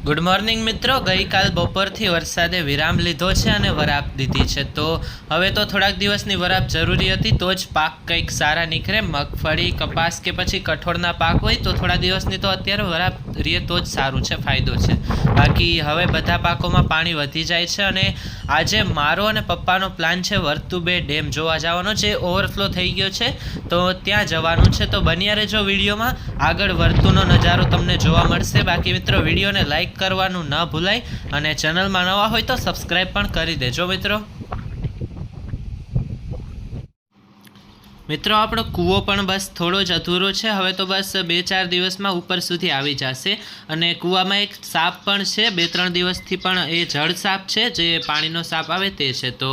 Good morning मित्रों। गई काल बपोरथी वरसादे विराम लीधो छे अने वराप दीधी छे, तो हवे तो थोड़ाक दिवसनी वराप जरूरी हती तो ज पाक कंईक सारा निकळे। मगफળી, कपास के पछी कठोळना पाक होय तो थोड़ा दिवसनी तो अत्यारे वराप रहे तो ज सारूं छे, फायदो छे। बाकी हवे बधा पाकोमां पाणी वधी जाय छे अने आजे मारो अने पप्पानो प्लान छे वर्तु 2 डेम जोवा जवानो छे। ओवरफ्लो थई गयो छे तो त्यां जवानुं छे, तो बन्या रहेजो विडियोमां। आगळ वर्तुनो नजारो तमने जोवा मळशे। बाकी मित्रों विडियोने लाइक करवानुं न भूलाय अने चेनलमां नवा होय तो सब्सक्राइब पण करी देजो। मित्रों आपणो कूवो पण बस थोड़ो ज अधूरो छे। हवे तो बस 2-4 दिवसमां उपर सुधी आवी जशे अने कूवामां एक साप पण छे। 2-3 दिवसथी पण ए जळ साप छे, जे पाणीनो साप आवे ते छे, तो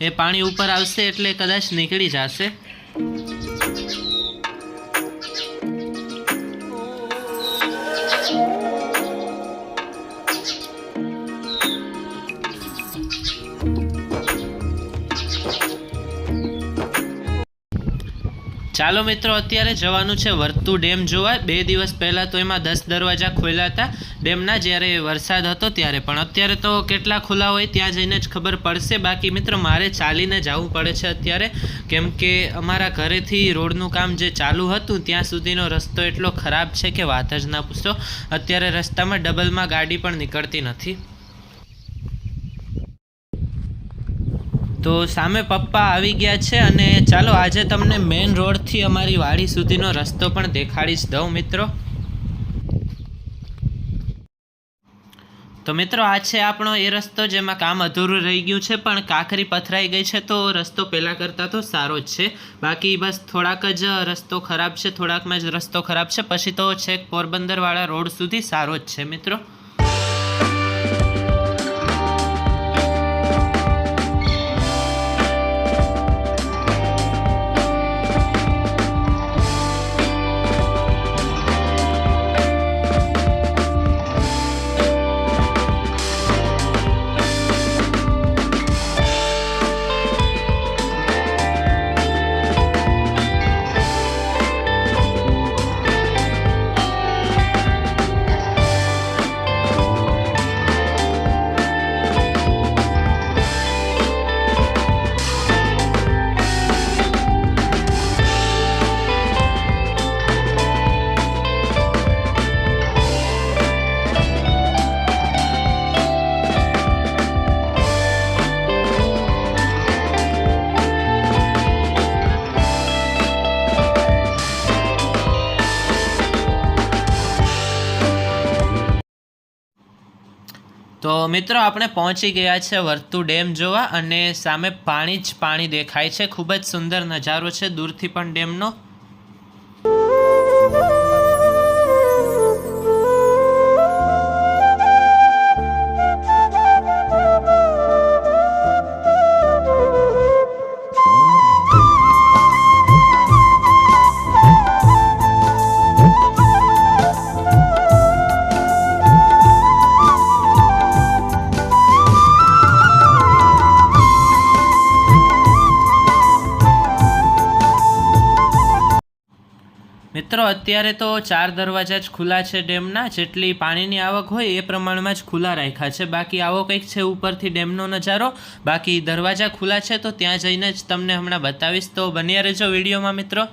ए पाणी उपर आवशे एटले कदाच નીકળી जशे। चालो मित्रों अत्यारे जवानुं छे वर्तु डेम जोवा। 2 दिवस पहला तो एमां 10 दरवाजा खोल्या हता डेमना, ज्यारे वरसाद हतो त्यारे, पण अत्यारे तो केटला खुला होय त्यां जईने ज खबर पड़शे। बाकी मित्रों मारे चालीने जवुं पड़े छे अत्यारे, केम के अमारा घरेथी रोडनुं काम जे चालू हतुं त्यां सुधीनो रस्तो एटलो खराब छे के वात ज न पूछो। अत्यारे रस्तामां डबलमां गाड़ी पण निकळती नथी। तो सामे पप्पा आवी गया छे अने चालो आजे तमने मेन रोड थी अमारी वाड़ी सुधीनो रस्तो पण देखाड़ी ज दऊं मित्रों। तो मित्रों आ छे आपणो ए रस्तो जेमां काम अधूरुं रही गयुं छे, पण काकरी पथराई गई छे तो रस्तो पहेला करता तो सारो ज छे। बाकी बस थोड़ाक ज रस्तो खराब छे, थोड़ाकमां ज रस्तो खराब छे, पछी तो छेक पोरबंदर वाळा रोड सुधी सारो ज छे मित्रों। तो मित्रों आपणे पहोंची गया छे वर्तु डेम जोवा अने सामे पाणी ज पाणी देखाय छे। खूब ज सुंदर नजारो छे दूरथी पण डेमनो। मित्रों अत्यारे तो 4 दरवाजा ज खुला छे डेमना, जेटली पाणीनी आवक होय ए प्रमाणमां ज खुला राख्या छे। बाकी आवो कंईक छे उपरथी डेमनो नजारो। बाकी दरवाजा खुला छे तो त्यां जईने ज तमने हमणां बतावीश, तो बन्या रहेजो विडियोमां मित्रों।